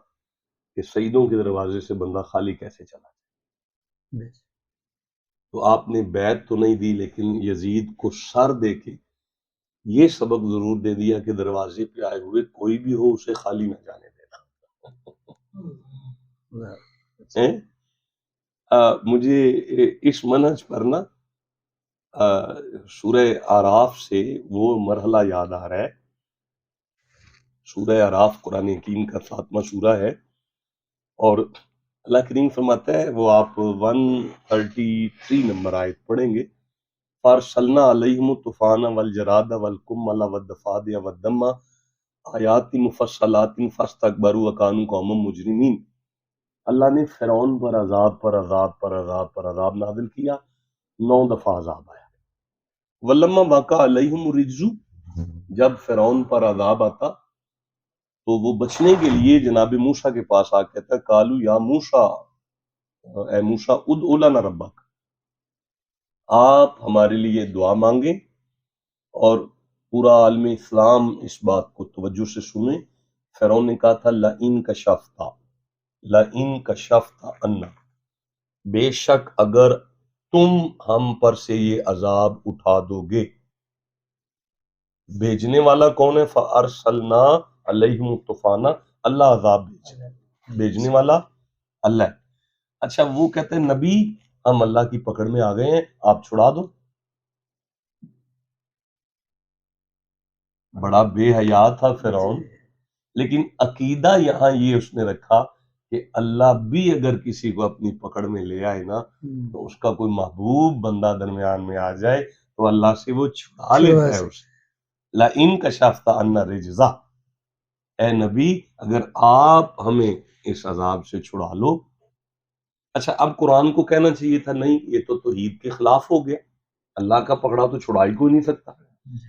B: کہ سیدوں کے دروازے سے بندہ خالی کیسے چلا جائے۔
A: بس
B: تو آپ نے بیعت تو نہیں دی، لیکن یزید کو سر دے کے یہ سبق ضرور دے دیا کہ دروازے پہ آئے ہوئے کوئی بھی ہو اسے خالی نہ جانے دینا۔ ہیں؟ مجھے اس منہج پر نا سورہ اعراف سے وہ مرحلہ یاد آ رہا ہے۔ سورہ اعراف قرآن حکیم کا 7واں سورہ ہے، اور اللہ کریم فرماتا ہے، وہ آپ 133 نمبر آیت پڑھیں گے، فارسلنا علیہم الطوفان والجراد والقمل والضفادع والدم آیات مفصلات فاستکبروا وکانوا قوما مجرمین۔ اللہ نے فرعون پر عذاب پر عذاب پر عذاب پر عذاب نازل کیا، 9 دفعہ عذاب آیا۔ ولما واقع علیہم الرجز، جب فرعون پر عذاب آتا تو وہ بچنے کے لیے جناب موسیٰ کے پاس آ کہتا ہے، قالوا یا موسیٰ، اے موسیٰ ادع لنا ربک، آپ ہمارے لیے دعا مانگیں۔ اور پورا عالم اسلام اس بات کو توجہ سے سنیں، فرعون نے کہا تھا لئن کشفت عنا، بے شک اگر تم ہم پر سے یہ عذاب اٹھا دو گے۔ بھیجنے والا کون ہے؟ فارسلنا علیہم الطوفان، اللہ عذاب بھیجنے والا اللہ ہے۔ اچھا وہ کہتے ہیں نبی ہم اللہ کی پکڑ میں آ گئے ہیں، آپ چھڑا دو۔ بڑا بے حیا تھا فرعون، لیکن عقیدہ یہاں یہ اس نے رکھا کہ اللہ بھی اگر کسی کو اپنی پکڑ میں لے آئے نا تو اس کا کوئی محبوب بندہ درمیان میں آ جائے تو اللہ سے وہ چھڑا لیتا ہے اسے۔ لَإِن كَشَفْتَ عَنَّا الرِّجْزَ، اے نبی اگر آپ ہمیں اس عذاب سے چھڑا لو۔ اچھا اب قرآن کو کہنا چاہیے تھا نہیں یہ تو توحید کے خلاف ہو گیا، اللہ کا پکڑا تو چھڑا ہی کوئی نہیں سکتا،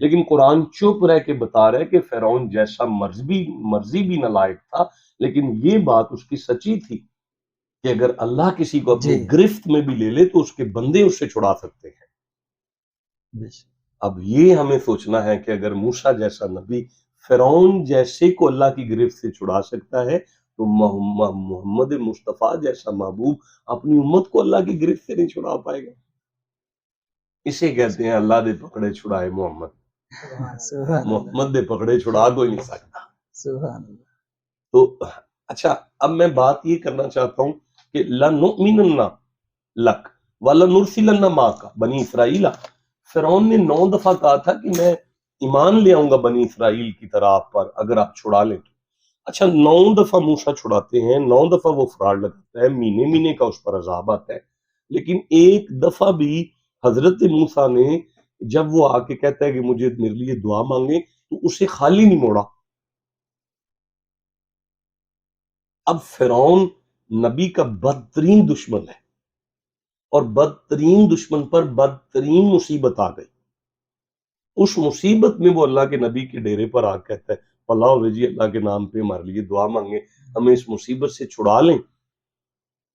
B: لیکن قرآن چپ رہ کے بتا رہا ہے کہ فرعون جیسا مرضی بھی نالائق تھا، لیکن یہ بات اس کی سچی تھی کہ اگر اللہ کسی کو اپنی گرفت میں بھی لے لے تو اس کے بندے اس سے چھڑا سکتے ہیں۔ اب یہ ہمیں سوچنا ہے کہ اگر موسیٰ جیسا نبی فرعون جیسے کو اللہ کی گرفت سے چھڑا سکتا ہے تو محمد مصطفیٰ جیسا محبوب اپنی امت کو اللہ کی گرفت سے نہیں چھڑا پائے گا۔ اسے کہتے ہیں اللہ دے پکڑے چھڑائے محمد، محمد دے پکڑے چھڑا کوئی نہیں سکتا۔ تو اچھا اب میں بات یہ کرنا چاہتا ہوں کہ لَنُؤْمِنَنَّ لَكَ وَلَنُرْسِلَنَّ مَعَكَ بنی اسرائیل، فرعون نے 9 دفعہ کہا تھا کہ میں ایمان لے آؤں گا بنی اسرائیل کی طرح آپ پر اگر آپ چھڑا لیں تو۔ اچھا 9 دفعہ موسیٰ چھڑاتے ہیں، 9 دفعہ وہ فراڈ لگاتا ہے، مہینے کا اس پر عذاب آتا ہے، لیکن ایک دفعہ بھی حضرت موسیٰ نے جب وہ آ کے کہتا ہے کہ مجھے میرے لیے دعا مانگے تو اسے خالی نہیں موڑا۔ اب فرعون نبی کا بدترین دشمن ہے، اور بدترین دشمن پر بدترین مصیبت آ گئی، اس مصیبت میں وہ اللہ کے نبی کے ڈیرے پر آ کہتا ہے اللہ جی اللہ کے نام پہ ہمارے لیے دعا مانگے ہمیں اس مصیبت سے چھڑا لیں۔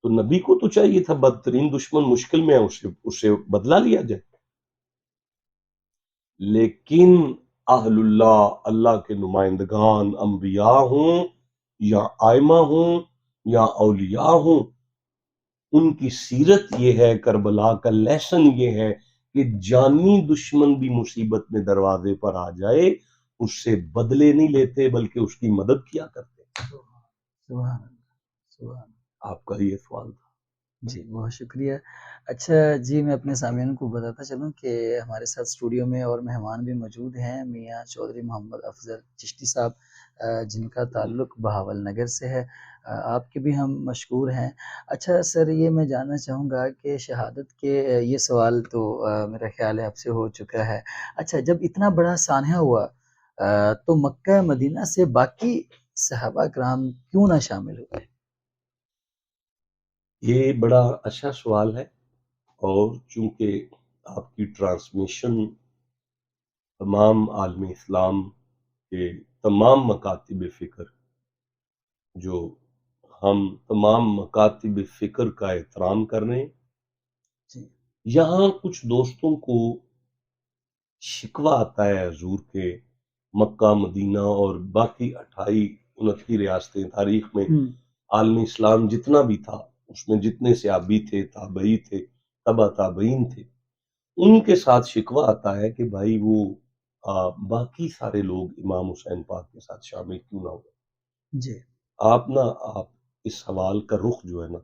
B: تو نبی کو تو چاہیے تھا بدترین دشمن مشکل میں ہے اسے بدلہ لیا جائے، لیکن اہل اللہ کے نمائندگان انبیاء ہوں یا آئمہ ہوں یا اولیاء ہوں، ان کی سیرت یہ ہے، کربلا کا لیسن یہ ہے کہ جانی دشمن بھی مصیبت میں دروازے پر آ جائے اس سے بدلے نہیں لیتے بلکہ اس کی مدد کیا کرتے۔
A: سبحان اللہ۔
B: آپ کا یہ سوال تھا۔
A: جی بہت شکریہ۔ اچھا جی میں اپنے سامعین کو بتاتا چلوں کہ ہمارے ساتھ اسٹوڈیو میں اور مہمان بھی موجود ہیں، میاں چودھری محمد افضل چشتی صاحب جن کا تعلق بہاول نگر سے ہے، آپ کے بھی ہم مشکور ہیں۔ اچھا سر یہ میں جاننا چاہوں گا کہ شہادت کے یہ سوال تو میرا خیال ہے آپ سے ہو چکا ہے، اچھا جب اتنا بڑا سانحہ ہوا تو مکہ مدینہ سے باقی صحابہ کرام کیوں نہ شامل ہوئے؟
B: یہ بڑا اچھا سوال ہے، اور چونکہ آپ کی ٹرانسمیشن تمام عالم اسلام کے تمام مکاتب فکر، جو ہم تمام مکاتب فکر کا احترام کر رہے ہیں،
A: جی
B: یہاں کچھ دوستوں کو شکوہ آتا ہے حضور کے مکہ مدینہ اور باقی 28-29 ریاستیں تاریخ میں عالم اسلام جتنا بھی تھا، اس میں جتنے صحابی تھے، تابعی تھے، تبع تابعین تھے، ان کے ساتھ شکوہ آتا ہے کہ بھائی وہ باقی سارے لوگ امام حسین پاک کے ساتھ شامل کیوں نہ ہوئے۔
A: جی
B: آپ اس سوال کا رخ جو ہے نا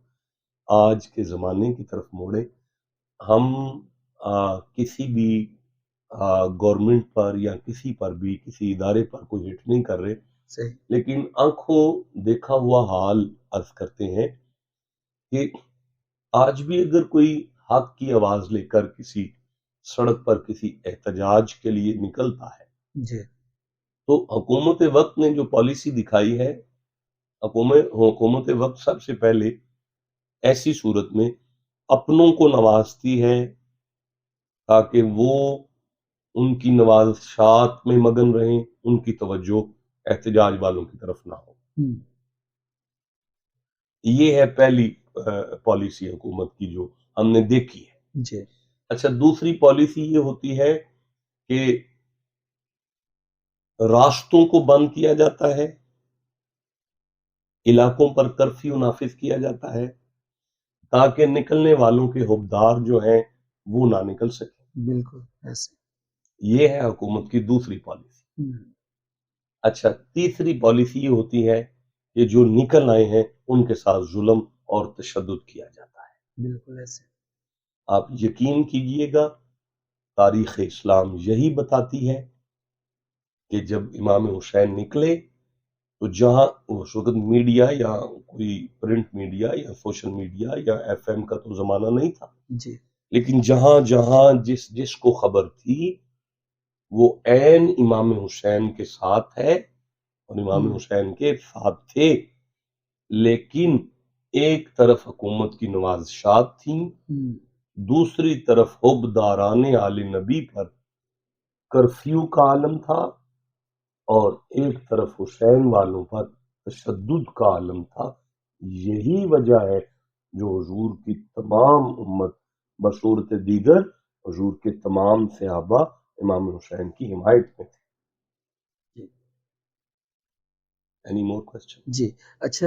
B: آج کے زمانے کی طرف موڑے۔ ہم کسی بھی گورنمنٹ پر یا کسی پر بھی کسی ادارے پر کوئی ہٹ نہیں کر رہے،
A: صحیح،
B: لیکن آنکھوں دیکھا ہوا حال عرض کرتے ہیں کہ آج بھی اگر کوئی حق کی آواز لے کر کسی سڑک پر کسی احتجاج کے لیے نکلتا ہے،
A: جی
B: تو حکومت وقت نے جو پالیسی دکھائی ہے، حکومت وقت سب سے پہلے ایسی صورت میں اپنوں کو نوازتی ہے تاکہ وہ ان کی نوازشات میں مگن رہیں، ان کی توجہ احتجاج والوں کی طرف نہ ہو۔ یہ ہے پہلی پالیسی حکومت کی جو ہم نے دیکھی ہے۔
A: جی
B: اچھا، دوسری پالیسی یہ ہوتی ہے کہ راستوں کو بند کیا جاتا ہے، علاقوں پر کرفیو نافذ کیا جاتا ہے تاکہ نکلنے والوں کے حقدار جو ہیں وہ نہ نکل سکیں۔
A: بالکل ایسے
B: یہ ہے حکومت کی دوسری پالیسی۔ اچھا، تیسری پالیسی یہ ہوتی ہے کہ جو نکل آئے ہیں ان کے ساتھ ظلم اور تشدد کیا جاتا ہے۔
A: بالکل ایسے
B: آپ یقین کیجئے گا، تاریخ اسلام یہی بتاتی ہے کہ جب امام حسین نکلے تو جہاں اس وقت میڈیا یا کوئی پرنٹ میڈیا یا سوشل میڈیا یا ایف ایم کا تو زمانہ نہیں تھا،
A: جی
B: لیکن جہاں جہاں جس کو خبر تھی وہ عین امام حسین کے ساتھ ہے اور امام حسین کے ساتھ تھے، لیکن ایک طرف حکومت کی نوازشات تھیں، دوسری طرف حبداران آل نبی پر کرفیو کا عالم تھا، اور ایک طرف حسین والوں پر تشدد کا عالم تھا۔ یہی وجہ ہے جو حضور کی تمام امت بصورت دیگر حضور کے تمام صحابہ امام حسین کی حمایت میں تھے۔ Any more question؟
A: جی اچھا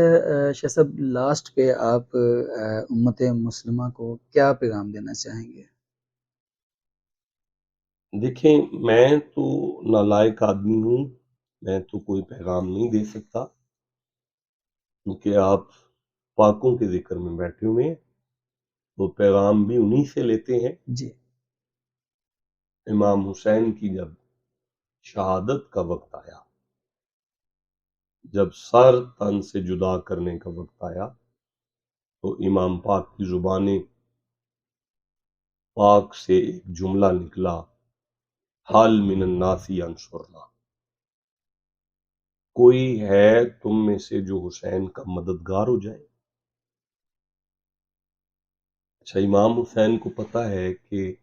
A: شاہ صاحب، لاسٹ پہ آپ امت مسلمہ کو کیا پیغام دینا چاہیں گے؟
B: دیکھیں، میں تو نالائق آدمی ہوں، میں تو کوئی پیغام نہیں دے سکتا، کیونکہ آپ پاکوں کے ذکر میں بیٹھے ہوئے ہیں، وہ پیغام بھی انہی سے لیتے ہیں۔
A: جی
B: امام حسین کی جب شہادت کا وقت آیا، جب سر تن سے جدا کرنے کا وقت آیا، تو امام پاک کی زبان پاک سے ایک جملہ نکلا، حال من الناس انصرنا، کوئی ہے تم میں سے جو حسین کا مددگار ہو جائے؟ اچھا، امام حسین کو پتا ہے کہ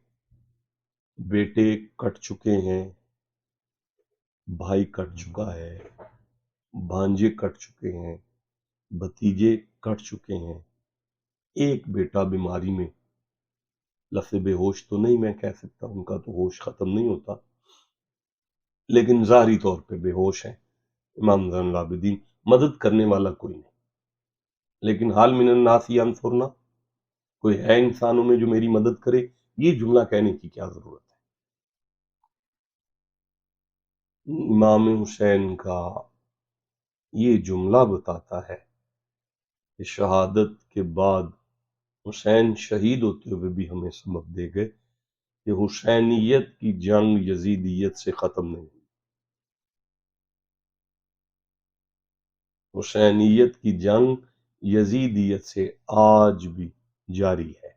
B: بیٹے کٹ چکے ہیں، بھائی کٹ چکا ہے، بھانجے کٹ چکے ہیں، بھتیجے کٹ چکے ہیں، ایک بیٹا بیماری میں، لفظ بے ہوش تو نہیں میں کہہ سکتا، ان کا تو ہوش ختم نہیں ہوتا، لیکن ظاہری طور پہ بے ہوش ہیں امام زین العابدین، مدد کرنے والا کوئی نہیں، لیکن حال من الناس انصرنا، کوئی ہے انسانوں میں جو میری مدد کرے، یہ جملہ کہنے کی کیا ضرورت ہے؟ امام حسین کا یہ جملہ بتاتا ہے کہ شہادت کے بعد حسین شہید ہوتے ہوئے بھی ہمیں سبق دے گئے کہ حسینیت کی جنگ یزیدیت سے ختم نہیں ہوئی، حسینیت کی جنگ یزیدیت سے آج بھی جاری ہے۔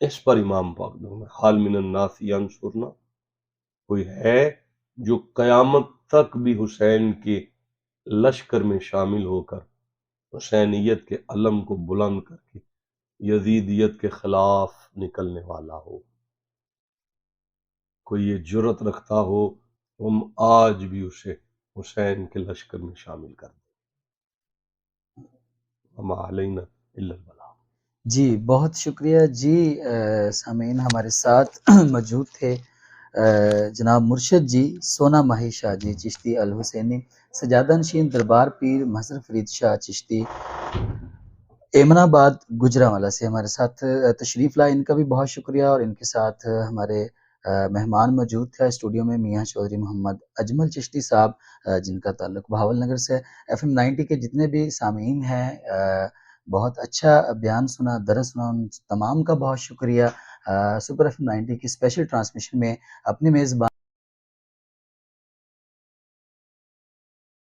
B: اس پر امام پاک نے حال من الناس انصرنا، کوئی ہے جو قیامت تک بھی حسین کے لشکر میں شامل ہو کر حسینیت کے علم کو بلند کر کے یزیدیت کے خلاف نکلنے والا ہو، کوئی یہ جرت رکھتا ہو تو ہم آج بھی اسے حسین کے لشکر میں شامل کر دیں۔ وما علینا الا البلاغ۔
A: جی بہت شکریہ جی۔ سامعین ہمارے ساتھ موجود تھے جناب مرشد جی سونا ماہی شاہ جی چشتی الحسینی، سجادہ نشین دربار پیر مظہر فرید شاہ چشتی، ایمن آباد گجرانوالہ سے ہمارے ساتھ تشریف لائے، ان کا بھی بہت شکریہ۔ اور ان کے ساتھ ہمارے مہمان موجود تھے اسٹوڈیو میں میاں چودھری محمد اجمل چشتی صاحب، جن کا تعلق بہاول نگر سے۔ FM 90 کے جتنے بھی سامعین ہیں، بہت اچھا بیان سنا، درس سنا، ان تمام کا بہت شکریہ۔ سپر FM 90 کی اسپیشل ٹرانسمیشن میں اپنے میزبان